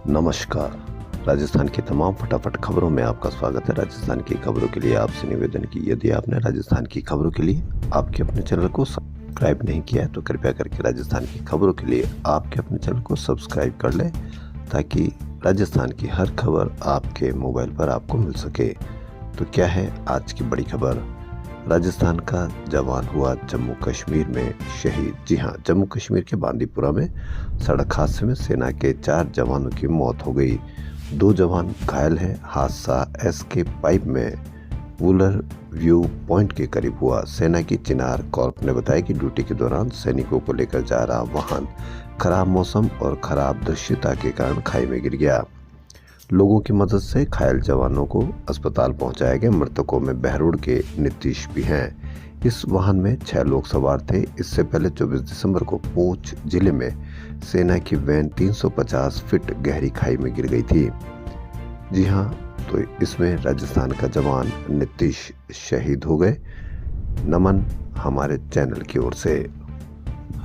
नमस्कार। राजस्थान की तमाम फटाफट खबरों में आपका स्वागत है। राजस्थान की खबरों के लिए आपसे निवेदन की यदि आपने राजस्थान की खबरों के लिए आपके अपने चैनल को सब्सक्राइब नहीं किया है तो कृपया करके राजस्थान की खबरों के लिए आपके अपने चैनल को सब्सक्राइब कर लें ताकि राजस्थान की हर खबर आपके मोबाइल पर आपको मिल सके। तो क्या है आज की बड़ी खबर? राजस्थान का जवान हुआ जम्मू कश्मीर में शहीद। जी हाँ, जम्मू कश्मीर के बांदीपुरा में सड़क हादसे में सेना के 4 जवानों की मौत हो गई। 2 जवान घायल हैं। हादसा एसके पाइप में वुलर व्यू पॉइंट के करीब हुआ। सेना की चिनार कॉर्प ने बताया कि ड्यूटी के दौरान सैनिकों को लेकर जा रहा वाहन खराब मौसम और खराब दृश्यता के कारण खाई में गिर गया। लोगों की मदद से घायल जवानों को अस्पताल पहुंचाया गया। मृतकों में बहरोड के नीतीश भी हैं। इस वाहन में 6 लोग सवार थे। इससे पहले 24 दिसंबर को पूंछ जिले में सेना की वैन 350 फीट गहरी खाई में गिर गई थी। जी हाँ, तो इसमें राजस्थान का जवान नीतीश शहीद हो गए। नमन हमारे चैनल की ओर से।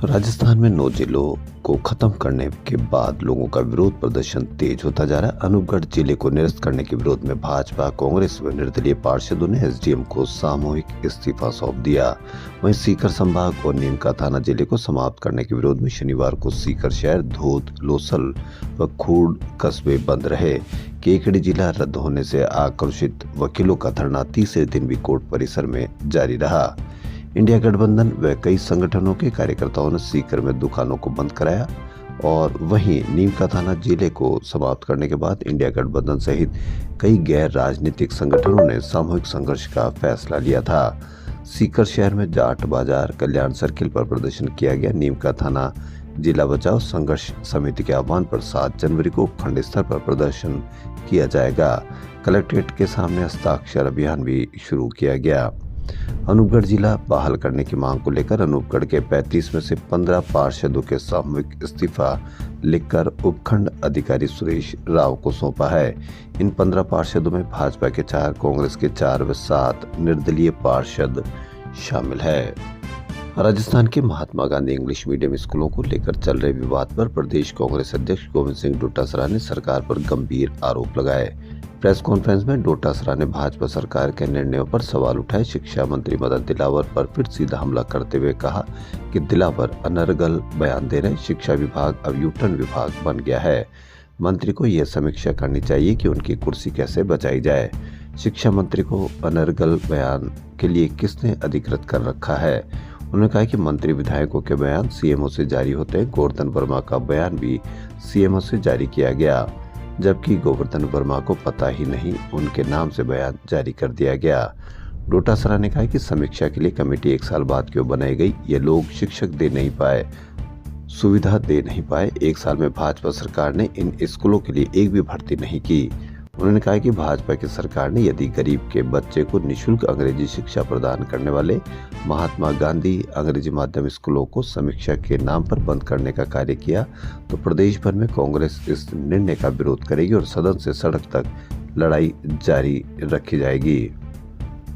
राजस्थान में 9 जिलों को खत्म करने के बाद लोगों का विरोध प्रदर्शन तेज होता जा रहा है। अनूपगढ़ जिले को निरस्त करने के विरोध में भाजपा, कांग्रेस व निर्दलीय पार्षदों ने एसडीएम को सामूहिक इस्तीफा सौंप दिया। वहीं सीकर संभाग और नीमका थाना जिले को समाप्त करने के विरोध में शनिवार को सीकर शहर, धोद, लोसल व खूड कस्बे बंद रहे। केकड़ी जिला रद्द होने से आक्रोशित वकीलों का धरना तीसरे दिन भी कोर्ट परिसर में जारी रहा। इंडिया गठबंधन व कई संगठनों के कार्यकर्ताओं ने सीकर में दुकानों को बंद कराया और वहीं नीमका थाना जिले को समाप्त करने के बाद इंडिया गठबंधन सहित कई गैर राजनीतिक संगठनों ने सामूहिक संघर्ष का फैसला लिया था। सीकर शहर में जाट बाजार, कल्याण सर्किल पर प्रदर्शन किया गया। नीमका थाना जिला बचाओ संघर्ष समिति के आह्वान पर 7 जनवरी को खंड स्तर पर प्रदर्शन किया जाएगा। कलेक्ट्रेट के सामने हस्ताक्षर अभियान भी शुरू किया गया। अनूपगढ़ जिला बहाल करने की मांग को लेकर अनूपगढ़ के 35 में से 15 पार्षदों के सामूहिक इस्तीफा लिखकर उपखंड अधिकारी सुरेश राव को सौंपा है। इन 15 पार्षदों में भाजपा के 4, कांग्रेस के 4 व 7 निर्दलीय पार्षद शामिल है। राजस्थान के महात्मा गांधी इंग्लिश मीडियम स्कूलों को लेकर चल रहे विवाद पर प्रदेश कांग्रेस अध्यक्ष गोविंद सिंह डोटासरा ने सरकार पर गंभीर आरोप लगाए। प्रेस कॉन्फ्रेंस में डोटासरा ने भाजपा सरकार के निर्णयों पर सवाल उठाए। शिक्षा मंत्री मदन दिलावर पर फिर सीधा हमला करते हुए कहा कि दिलावर अनर्गल बयान दे रहे। शिक्षा विभाग अब यूटर्न विभाग बन गया है। मंत्री को यह समीक्षा करनी चाहिए कि उनकी कुर्सी कैसे बचाई जाए। शिक्षा मंत्री को अनर्गल बयान के लिए किसने अधिकृत कर रखा है? उन्होंने कहा कि मंत्री विधायकों के बयान सीएमओ से जारी होते हैं। गोवर्धन वर्मा का बयान भी सीएमओ से जारी किया गया, जबकि गोवर्धन वर्मा को पता ही नहीं, उनके नाम से बयान जारी कर दिया गया। डोटासरा ने कहा कि समीक्षा के लिए कमेटी 1 साल बाद क्यों बनाई गई? ये लोग शिक्षक दे नहीं पाए, सुविधा दे नहीं पाए। 1 साल में भाजपा सरकार ने इन स्कूलों के लिए एक भी भर्ती नहीं की। उन्होंने कहा कि भाजपा की सरकार ने यदि गरीब के बच्चे को निःशुल्क अंग्रेजी शिक्षा प्रदान करने वाले महात्मा गांधी अंग्रेजी माध्यम स्कूलों को समीक्षा के नाम पर बंद करने का कार्य किया तो प्रदेश भर में कांग्रेस इस निर्णय का विरोध करेगी और सदन से सड़क तक लड़ाई जारी रखी जाएगी।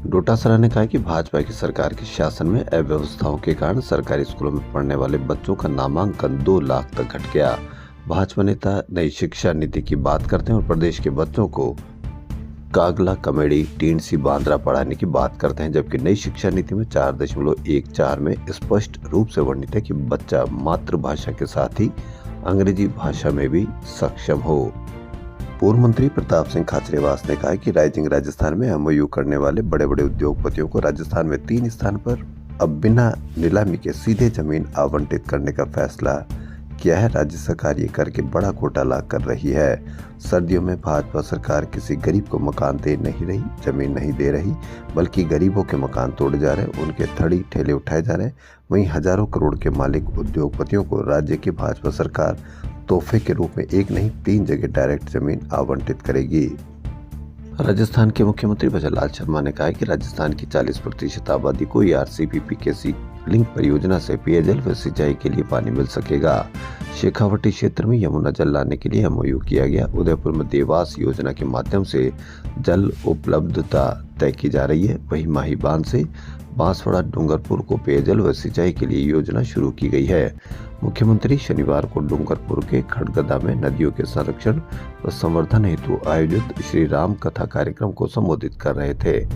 डोटासरा ने कहा कि भाजपा की सरकार के शासन में अव्यवस्थाओं के कारण सरकारी स्कूलों में पढ़ने वाले बच्चों का नामांकन 2 लाख तक घट गया। भाजपा नेता नई शिक्षा नीति की बात करते हैं और प्रदेश के बच्चों को कागला, कमेड़ी, टीनसी, बांद्रा पढ़ाने की बात करते हैं, जबकि नई शिक्षा नीति में 4.14 में स्पष्ट रूप से वर्णित है कि बच्चा मातृभाषा के साथ ही अंग्रेजी भाषा में भी सक्षम हो। पूर्व मंत्री प्रताप सिंह खाचरियावास ने कहा कि राइजिंग राजस्थान में एमओयू करने वाले बड़े बड़े उद्योगपतियों को राजस्थान में 3 स्थान पर अब बिना नीलामी के सीधे जमीन आवंटित करने का फैसला किया है। राज्य सरकार ये करके बड़ा घोटाला कर रही है। सर्दियों में भाजपा सरकार किसी गरीब को मकान दे नहीं रही, जमीन नहीं दे रही, बल्कि गरीबों के मकान तोड़े जा रहे हैं, उनके थड़ी ठेले उठाए जा रहे हैं। वहीं हजारों करोड़ के मालिक उद्योगपतियों को राज्य की भाजपा सरकार तोहफे के रूप में 1 नहीं 3 जगह डायरेक्ट जमीन आवंटित करेगी। राजस्थान के मुख्यमंत्री भजनलाल शर्मा ने कहा कि राजस्थान की 40% आबादी को ईआरसीपीपी के लिंक परियोजना से पेयजल व सिंचाई के लिए पानी मिल सकेगा। शेखावटी क्षेत्र में यमुना जल लाने के लिए एमओयू किया गया। उदयपुर में देवास योजना के माध्यम से जल उपलब्धता तय की जा रही है। वहीं माही बांध से बांसवाड़ा डूंगरपुर को पेयजल व सिंचाई के लिए योजना शुरू की गई है। मुख्यमंत्री शनिवार को डूंगरपुर के खड़गदा में नदियों के संरक्षण व संवर्धन हेतु आयोजित श्री राम कथा कार्यक्रम को संबोधित कर रहे थे।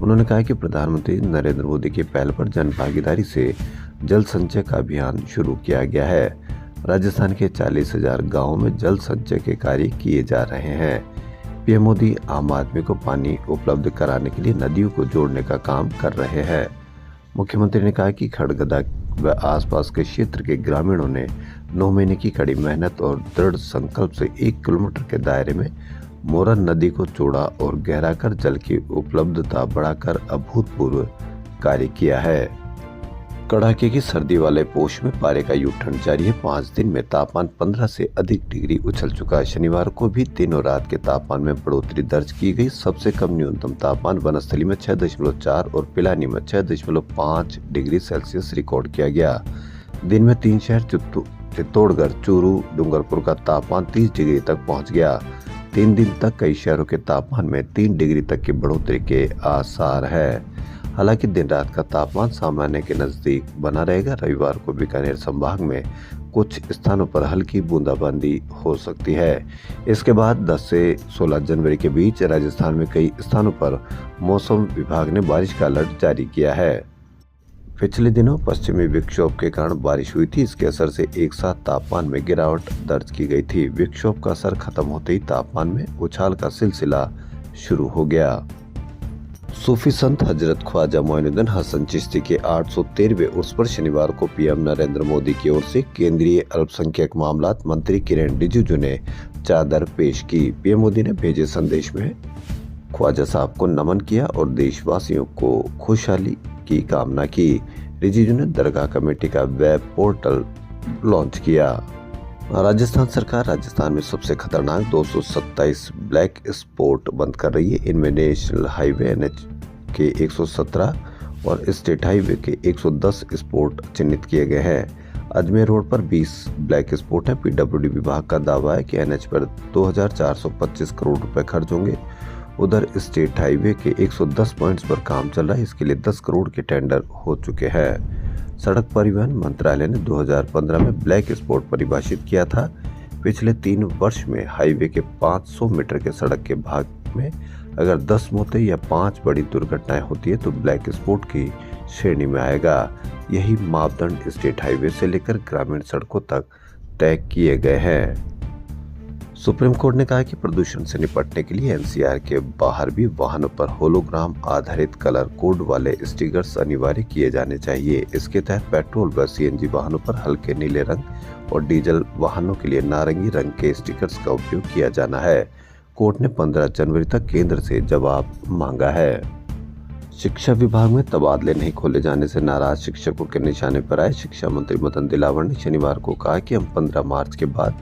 उन्होंने कहा कि प्रधानमंत्री नरेंद्र मोदी की पहल पर जन भागीदारी से जल संचय का अभियान शुरू किया गया है। राजस्थान के 40,000 गाँवों में जल संचय के कार्य किए जा रहे हैं। पीएम मोदी आम आदमी को पानी उपलब्ध कराने के लिए नदियों को जोड़ने का काम कर रहे हैं। मुख्यमंत्री ने कहा कि खड़गदा व आसपास के क्षेत्र के ग्रामीणों ने 9 महीने की कड़ी मेहनत और दृढ़ संकल्प से 1 किलोमीटर के दायरे में मोरन नदी को जोड़ा और गहरा कर जल की उपलब्धता बढ़ाकर अभूतपूर्व कार्य किया है। कड़ाके की सर्दी वाले पोष में पारे का यू टर्न जारी है। 5 दिन में तापमान 15 से अधिक डिग्री उछल चुका है। शनिवार को भी दिन और रात के तापमान में बढ़ोतरी दर्ज की गई। सबसे कम न्यूनतम तापमान वनस्थली में 6.4 और पिलानी में 6.5 डिग्री सेल्सियस रिकॉर्ड किया गया। दिन में 3 शहर चित्तौड़गढ़, चूरू, डूंगरपुर का तापमान 30 डिग्री तक पहुँच गया। 3 दिन तक कई शहरों के तापमान में 3 डिग्री तक की बढ़ोतरी के आसार है। हालांकि दिन रात का तापमान सामान्य के नजदीक बना रहेगा। रविवार को बीकानेर संभाग में कुछ स्थानों पर हल्की बूंदाबांदी हो सकती है। इसके बाद 10 से 16 जनवरी के बीच राजस्थान में कई स्थानों पर मौसम विभाग ने बारिश का अलर्ट जारी किया है। पिछले दिनों पश्चिमी विक्षोभ के कारण बारिश हुई थी। इसके असर से एक साथ तापमान में गिरावट दर्ज की गई थी। विक्षोभ का असर खत्म होते ही तापमान में उछाल का सिलसिला शुरू हो गया। सूफी संत हजरत ख्वाजा मोइनुद्दीन हसन चिश्ती के 813वें उर्स पर शनिवार को पीएम नरेंद्र मोदी की ओर से केंद्रीय अल्पसंख्यक मामलात मंत्री किरण रिजिजू ने चादर पेश की। पीएम मोदी ने भेजे संदेश में ख्वाजा साहब को नमन किया और देशवासियों को खुशहाली की कामना की। रिजिजू ने दरगाह कमेटी का वेब पोर्टल लॉन्च किया। राजस्थान सरकार राजस्थान में सबसे खतरनाक 227 ब्लैक स्पॉट बंद कर रही है। इनमें नेशनल हाईवे एनएच के 117 और स्टेट हाईवे के 110 स्पॉट चिन्हित किए गए हैं। अजमेर रोड पर 20 ब्लैक स्पॉट हैं। पीडब्ल्यूडी विभाग का दावा है कि एनएच पर 2,425 करोड़ रुपए खर्च होंगे। उधर स्टेट हाईवे के 110 पॉइंट्स पर काम चल रहा है। इसके लिए 10 करोड़ के टेंडर हो चुके हैं। सड़क परिवहन मंत्रालय ने 2015 में ब्लैक स्पॉट परिभाषित किया था। पिछले 3 वर्ष में हाईवे के 500 मीटर के सड़क के भाग में अगर 10 मौतें या 5 बड़ी दुर्घटनाएं होती है तो ब्लैक स्पॉट की श्रेणी में आएगा। यही मापदंड स्टेट हाईवे से लेकर ग्रामीण सड़कों तक तय किए गए हैं। सुप्रीम कोर्ट ने कहा कि प्रदूषण से निपटने के लिए एनसीआर के बाहर भी वाहनों पर होलोग्राम आधारित कलर कोड वाले स्टिकर्स अनिवार्य किए जाने चाहिए। इसके तहत पेट्रोल व सीएनजी वाहनों पर हल्के नीले रंग और डीजल वाहनों के लिए नारंगी रंग के स्टिकर्स का उपयोग किया जाना है। कोर्ट ने 15 जनवरी तक केंद्र से जवाब मांगा है। शिक्षा विभाग में तबादले नहीं खोले जाने से नाराज शिक्षकों के निशाने पर आए। शिक्षा मंत्री मदन दिलावर ने शनिवार को कहा कि हम 15 मार्च के बाद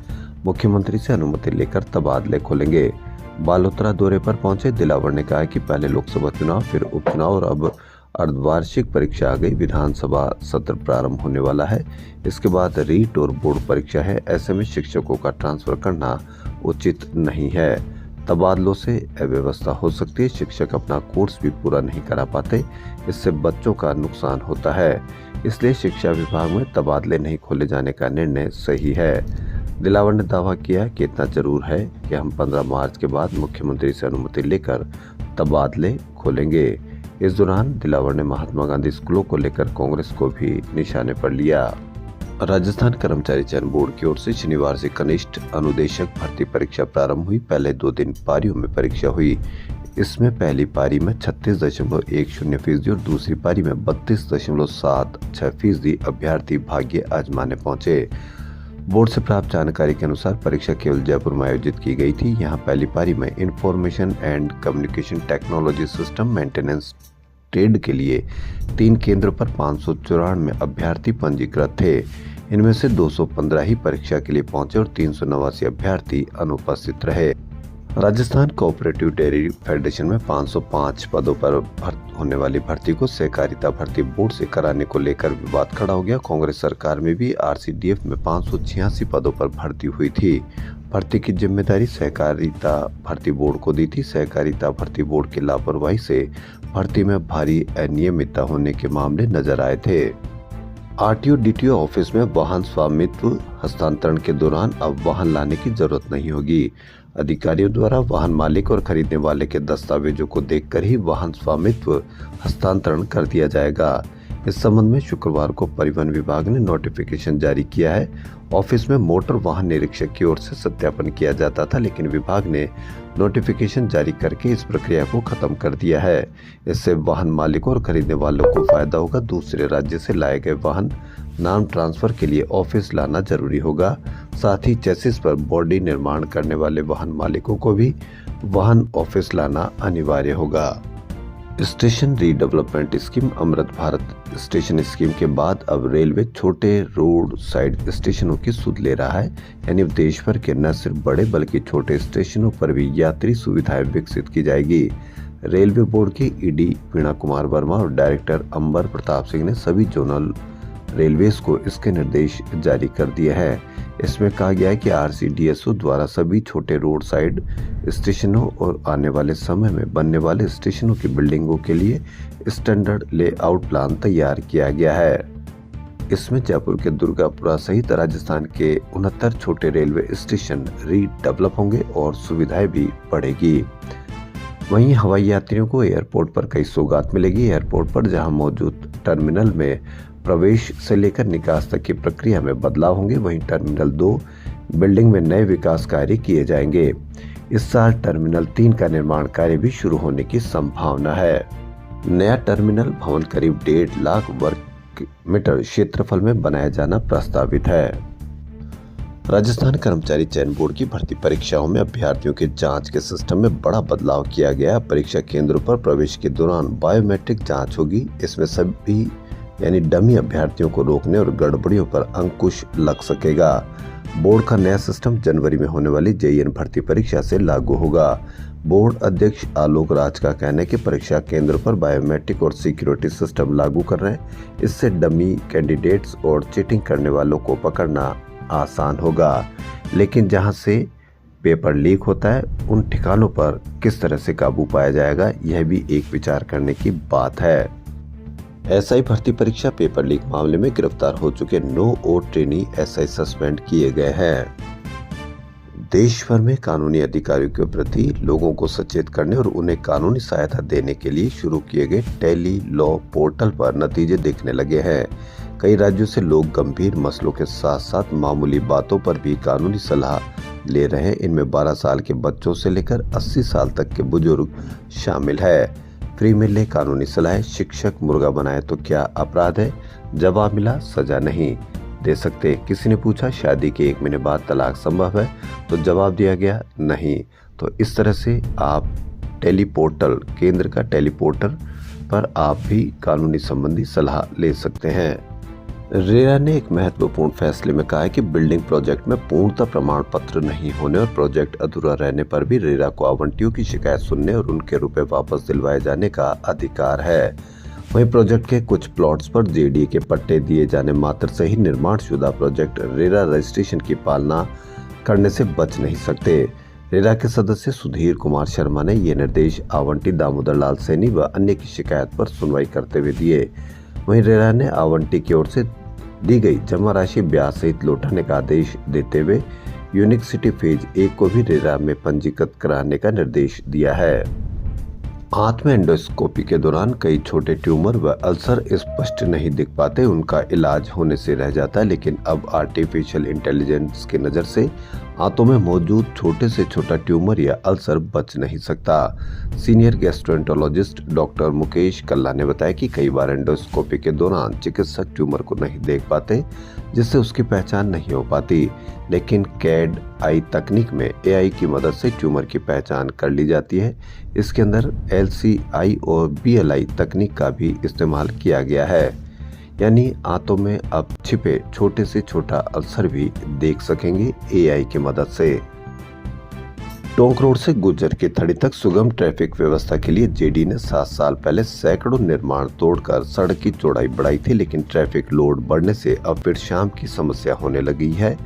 मुख्यमंत्री से अनुमति लेकर तबादले खोलेंगे। बालोतरा दौरे पर पहुंचे दिलावर ने कहा कि पहले लोकसभा चुनाव, फिर उपचुनाव और अब अर्धवार्षिक परीक्षा आ गई। विधानसभा सत्र प्रारंभ होने वाला है। इसके बाद रीट और बोर्ड परीक्षा है। ऐसे में शिक्षकों का ट्रांसफर करना उचित नहीं है। तबादलों से अव्यवस्था हो सकती है। शिक्षक अपना कोर्स भी पूरा नहीं करा पाते। इससे बच्चों का नुकसान होता है। इसलिए शिक्षा विभाग में तबादले नहीं खोले जाने का निर्णय सही है। दिलावर ने दावा किया कि इतना जरूर है कि हम 15 मार्च के बाद मुख्यमंत्री से अनुमति लेकर तबादले खोलेंगे। इस दौरान दिलावर ने महात्मा गांधी स्कूलों को लेकर कांग्रेस को भी निशाने पर लिया। राजस्थान कर्मचारी चयन बोर्ड की ओर से शनिवार से कनिष्ठ अनुदेशक भर्ती परीक्षा प्रारंभ हुई। पहले 2 दिन पारियों में परीक्षा हुई। इसमें पहली पारी में 36.10% और दूसरी पारी में 32.76% अभ्यर्थी भाग्य आजमाने पहुंचे। बोर्ड से प्राप्त जानकारी के अनुसार परीक्षा केवल जयपुर में आयोजित की गई थी। यहां पहली पारी में information and communication technology system maintenance trade के लिए 3 केंद्रों पर 594 अभ्यर्थी पंजीकृत थे। इनमें से 215 ही परीक्षा के लिए पहुंचे और 389 अभ्यर्थी अनुपस्थित रहे। राजस्थान कोऑपरेटिव डेयरी फेडरेशन में 505 पदों पर होने वाली भर्ती को सहकारिता भर्ती बोर्ड से कराने को लेकर विवाद खड़ा हो गया। कांग्रेस सरकार में भी आरसीडीएफ में 586 पदों पर भर्ती हुई थी। भर्ती की जिम्मेदारी सहकारिता भर्ती बोर्ड को दी थी। सहकारिता भर्ती बोर्ड की लापरवाही से भर्ती में भारी अनियमितता होने के मामले नजर आए थे। आरटीओ डीटीओ ऑफिस में वाहन स्वामित्व हस्तांतरण के दौरान अब वाहन लाने की जरूरत नहीं होगी। अधिकारियों द्वारा वाहन मालिक और खरीदने वाले के दस्तावेजों को देखकर ही वाहन स्वामित्व हस्तांतरण कर दिया जाएगा। इस संबंध में शुक्रवार को परिवहन विभाग ने नोटिफिकेशन जारी किया है। ऑफिस में मोटर वाहन निरीक्षक की ओर से सत्यापन किया जाता था, लेकिन विभाग ने नोटिफिकेशन जारी करके इस प्रक्रिया को खत्म कर दिया है। इससे वाहन मालिकों और खरीदने वालों को फायदा होगा। दूसरे राज्य से लाए गए वाहन नाम ट्रांसफर के लिए ऑफिस लाना जरूरी होगा। साथ ही चेसिस पर बॉडी निर्माण करने वाले वाहन मालिकों को भी वाहन ऑफिस लाना अनिवार्य होगा। Station redevelopment scheme Amrit Bharat station scheme के बाद अब रेलवे छोटे रोड साइड स्टेशनों की सुध ले रहा है। यानी देश भर के न सिर्फ बड़े बल्कि छोटे स्टेशनों पर भी यात्री सुविधाएं विकसित की जाएगी। रेलवे बोर्ड के ईडी वीणा कुमार वर्मा और डायरेक्टर अंबर प्रताप सिंह ने सभी जोनल रेलवेज को इसके निर्देश जारी कर दिए हैं। इसमें कहा गया है कि आरसीडीएसओ द्वारा सभी छोटे रोड साइड स्टेशनों और आने वाले समय में बनने वाले स्टेशनों की बिल्डिंगों के लिए स्टैंडर्ड लेआउट प्लान तैयार किया गया है। इसमें जयपुर के दुर्गापुरा सहित राजस्थान के 69 छोटे रेलवे स्टेशन रीडेवलप होंगे और सुविधाएं भी बढ़ेगी। वहीं हवाई यात्रियों को एयरपोर्ट पर कई सौगात मिलेगी। एयरपोर्ट पर जहां मौजूद टर्मिनल में प्रवेश से लेकर निकास तक की प्रक्रिया में बदलाव होंगे। वहीं टर्मिनल 2 बिल्डिंग में नए विकास कार्य किए जाएंगे। इस साल टर्मिनल 3 का निर्माण कार्य भी शुरू होने की संभावना है। नया टर्मिनल भवन करीब 1.5 लाख वर्ग मीटर क्षेत्रफल में बनाया जाना प्रस्तावित है। राजस्थान कर्मचारी चयन बोर्ड की भर्ती परीक्षाओं में अभ्यर्थियों के जांच के सिस्टम में बड़ा बदलाव किया गया। परीक्षा केंद्रों पर प्रवेश के दौरान बायोमेट्रिक जांच होगी। इसमें सभी यानी डमी अभ्यर्थियों को रोकने और गड़बड़ियों पर अंकुश लग सकेगा। बोर्ड का नया सिस्टम जनवरी में होने वाली जेईएन भर्ती परीक्षा से लागू होगा। बोर्ड अध्यक्ष आलोक राज का कहना है कि परीक्षा केंद्र पर बायोमेट्रिक और सिक्योरिटी सिस्टम लागू कर रहे हैं। इससे डमी कैंडिडेट्स और चीटिंग करने वालों को पकड़ना आसान होगा। लेकिन जहां से पेपर लीक होता है उन ठिकानों पर किस तरह से काबू पाया जाएगा, यह भी एक विचार करने की बात है। एसआई भर्ती परीक्षा पेपर लीक मामले में गिरफ्तार हो चुके 9 और ट्रेनी एसआई सस्पेंड किए गए हैं। देश भर में कानूनी अधिकारियों के प्रति लोगों को सचेत करने और उन्हें कानूनी सहायता देने के लिए शुरू किए गए टेली लॉ पोर्टल पर नतीजे दिखने लगे हैं। कई राज्यों से लोग गंभीर मसलों के साथ साथ मामूली बातों पर भी कानूनी सलाह ले रहे हैं। इनमें 12 साल के बच्चों से लेकर 80 साल तक के बुजुर्ग शामिल है। फ्री में ले कानूनी सलाह। शिक्षक मुर्गा बनाए तो क्या अपराध है? जवाब मिला, सजा नहीं दे सकते। किसी ने पूछा शादी के 1 महीने बाद तलाक संभव है? तो जवाब दिया गया नहीं। तो इस तरह से आप टेलीपोर्टल केंद्र का टेलीपोर्टल पर आप भी कानूनी संबंधी सलाह ले सकते हैं। रेरा ने एक महत्वपूर्ण फैसले में कहा है कि बिल्डिंग प्रोजेक्ट में पूर्णतः प्रमाण पत्र नहीं होने और प्रोजेक्ट अधूरा रहने पर भी रेरा को आवंटियों की शिकायत सुनने और उनके रुपए वापस दिलवाए जाने का अधिकार है। वहीं प्रोजेक्ट के कुछ प्लॉट्स पर जेडीए के पट्टे दिए जाने मात्र से ही निर्माण शुदा प्रोजेक्ट रेरा रजिस्ट्रेशन की पालना करने से बच नहीं सकते। रेरा के सदस्य सुधीर कुमार शर्मा ने ये निर्देश आवंटी दामोदर लाल सैनी व अन्य की शिकायत पर सुनवाई करते हुए दिए। वहीं रेरा ने आवंटी की ओर से दी गई जमा राशि ब्याज सहित लौटाने का आदेश देते हुए यूनिक सिटी फेज 1 को भी रेरा में पंजीकृत कराने का निर्देश दिया है। आंत में एंडोस्कोपी के दौरान कई छोटे ट्यूमर व अल्सर स्पष्ट नहीं दिख पाते, उनका इलाज होने से रह जाता है। लेकिन अब आर्टिफिशियल इंटेलिजेंस की नजर से आंतों में मौजूद छोटे से छोटा ट्यूमर या अल्सर बच नहीं सकता। सीनियर गैस्ट्रोएंटरोलॉजिस्ट डॉक्टर मुकेश कल्ला ने बताया कि कई बार एंडोस्कोपी के दौरान चिकित्सक ट्यूमर को नहीं देख पाते, जिससे उसकी पहचान नहीं हो पाती। लेकिन कैड आई तकनीक में एआई की मदद से ट्यूमर की पहचान कर ली जाती है। इसके अंदर एलसीआई और बीएलआई तकनीक का भी इस्तेमाल किया गया है। यानी आंतों में अब छिपे छोटे से छोटा अल्सर भी देख सकेंगे एआई की मदद से। टोंक रोड से गुज्जर की थड़ी तक सुगम ट्रैफिक व्यवस्था के लिए जेडी ने 7 साल पहले सैकड़ों निर्माण तोड़कर सड़क की चौड़ाई बढ़ाई थी, लेकिन ट्रैफिक लोड बढ़ने से अब फिर शाम की समस्या होने लगी है।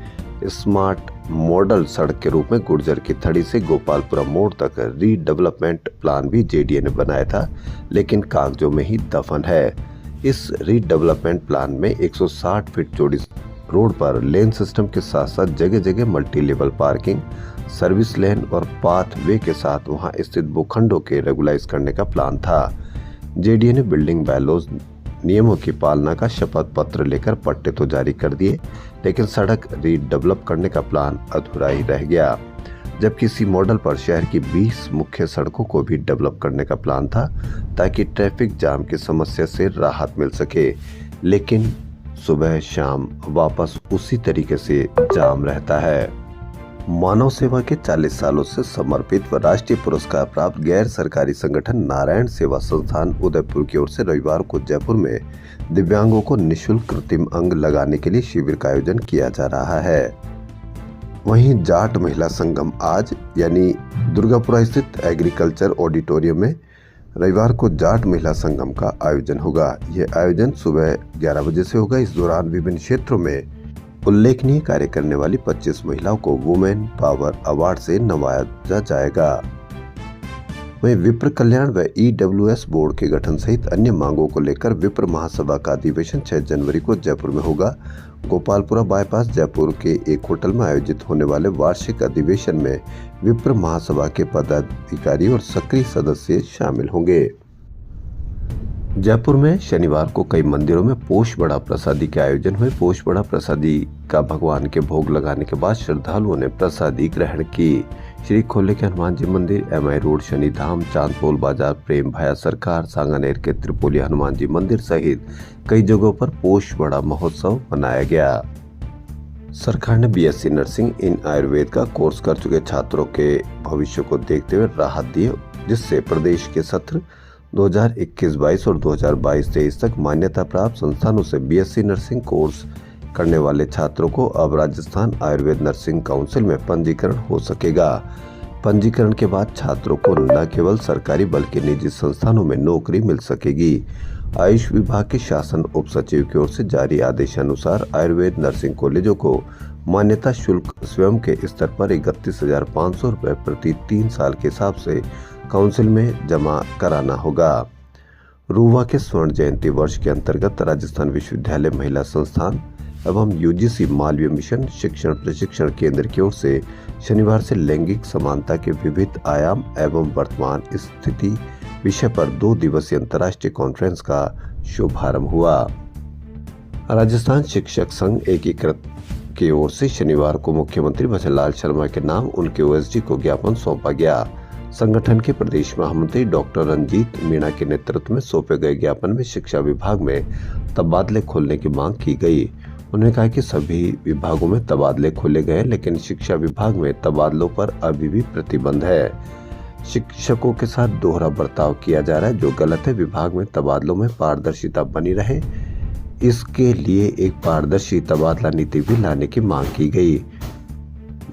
स्मार्ट मॉडल सड़क के रूप में गुर्जर की थड़ी से गोपालपुरा मोड़ तक रीडेवलपमेंट प्लान भी जेडीए ने बनाया था, लेकिन कागजों में ही दफन है। इस रीडेवलपमेंट प्लान में 160 फीट चौड़ी रोड पर लेन सिस्टम के साथ साथ जगह जगह multi level parking, service lane और पाथ वे के साथ वहां स्थित भूखंडों के रेगुलाइज करने का प्लान था। जेडीए ने बिल्डिंग बायलॉज नियमों की पालना का शपथ पत्र लेकर पट्टे तो जारी कर दिए, लेकिन सड़क रीडेवलप करने का प्लान अधूरा ही रह गया। जबकि इसी मॉडल पर शहर की 20 मुख्य सड़कों को भी डेवलप करने का प्लान था, ताकि ट्रैफिक जाम की समस्या से राहत मिल सके, लेकिन सुबह शाम वापस उसी तरीके से जाम रहता है। मानव सेवा के 40 सालों से समर्पित व राष्ट्रीय पुरस्कार प्राप्त गैर सरकारी संगठन नारायण सेवा संस्थान उदयपुर की ओर से रविवार को जयपुर में दिव्यांगों को निःशुल्क कृत्रिम अंग लगाने के लिए शिविर का आयोजन किया जा रहा है। वहीं जाट महिला संगम आज यानी दुर्गापुरा स्थित एग्रीकल्चर ऑडिटोरियम में रविवार को जाट महिला संगम का आयोजन होगा। यह आयोजन सुबह 11 बजे से होगा। इस दौरान विभिन्न क्षेत्रों में उल्लेखनीय कार्य करने वाली 25 महिलाओं को वुमेन पावर अवार्ड से नवाजा जाएगा। वहीं विप्र कल्याण व ईडब्ल्यूएस बोर्ड के गठन सहित अन्य मांगों को लेकर विप्र महासभा का अधिवेशन 6 जनवरी को जयपुर में होगा। गोपालपुरा बाईपास जयपुर के एक होटल में आयोजित होने वाले वार्षिक अधिवेशन में विप्र महासभा के पदाधिकारी और सक्रिय सदस्य शामिल होंगे। जयपुर में शनिवार को कई मंदिरों में पोष बड़ा प्रसादी के आयोजन हुए। पोष बड़ा प्रसादी का भगवान के भोग लगाने के बाद श्रद्धालुओं ने प्रसादी ग्रहण की। श्री खोले के हनुमान जी मंदिर, एमआई रोड शनि धाम, चांदपोल बाजार, प्रेम भाया सरकार, सांगानेर के त्रिपोली हनुमान जी मंदिर सहित कई जगहों पर पोष बड़ा महोत्सव मनाया गया। सरकार ने बीएससी नर्सिंग इन आयुर्वेद का कोर्स कर चुके छात्रों के भविष्य को देखते हुए राहत दी, जिससे प्रदेश के सत्र 2021-22 और 2022-23 तक मान्यता प्राप्त संस्थानों से बीएससी नर्सिंग कोर्स करने वाले छात्रों को अब राजस्थान आयुर्वेद नर्सिंग काउंसिल में पंजीकरण हो सकेगा। पंजीकरण के बाद छात्रों को न केवल सरकारी बल्कि निजी संस्थानों में नौकरी मिल सकेगी। आयुष विभाग के शासन उप सचिव की ओर से जारी आदेशानुसार आयुर्वेद नर्सिंग कॉलेजों को मान्यता शुल्क स्वयं के स्तर पर 31,500 रुपए प्रति 3 साल के हिसाब से काउंसिल में जमा कराना होगा। रूवा के स्वर्ण जयंती वर्ष के अंतर्गत राजस्थान विश्वविद्यालय महिला संस्थान एवं यूजीसी मालवीय मिशन शिक्षण प्रशिक्षण केंद्र की ओर से शनिवार से लैंगिक समानता के विविध आयाम एवं वर्तमान स्थिति विषय पर 2 दिवसीय अंतर्राष्ट्रीय कॉन्फ्रेंस का शुभारंभ हुआ। राजस्थान शिक्षक संघ एकीकृत की ओर से शनिवार को मुख्यमंत्री भजन लाल शर्मा के नाम उनके ओएसडी को ज्ञापन सौंपा गया। संगठन के प्रदेश महामंत्री डॉक्टर रंजीत मीणा के नेतृत्व में सौंपे गए ज्ञापन में शिक्षा विभाग में तबादले खोलने की मांग की गई। उन्होंने कहा कि सभी विभागों में तबादले खोले गए, लेकिन शिक्षा विभाग में तबादलों पर अभी भी प्रतिबंध है। शिक्षकों के साथ दोहरा बर्ताव किया जा रहा है, जो गलत है। विभाग में तबादलों में पारदर्शिता बनी रहे, इसके लिए एक पारदर्शी तबादला नीति भी लाने की मांग की गई।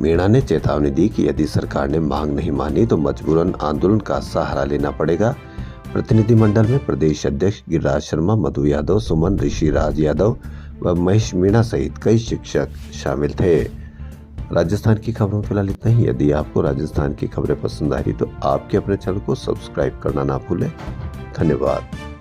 मीणा ने चेतावनी दी कि यदि सरकार ने मांग नहीं मानी तो मजबूरन आंदोलन का सहारा लेना पड़ेगा। प्रतिनिधिमंडल में प्रदेश अध्यक्ष गिरिराज शर्मा, मधु यादव, सुमन, ऋषि राज यादव व महेश मीणा सहित कई शिक्षक शामिल थे। राजस्थान की खबरों फिलहाल इतना ही। यदि आपको राजस्थान की खबरें पसंद आ रही तो आपके अपने चैनल को सब्सक्राइब करना ना भूलें। धन्यवाद।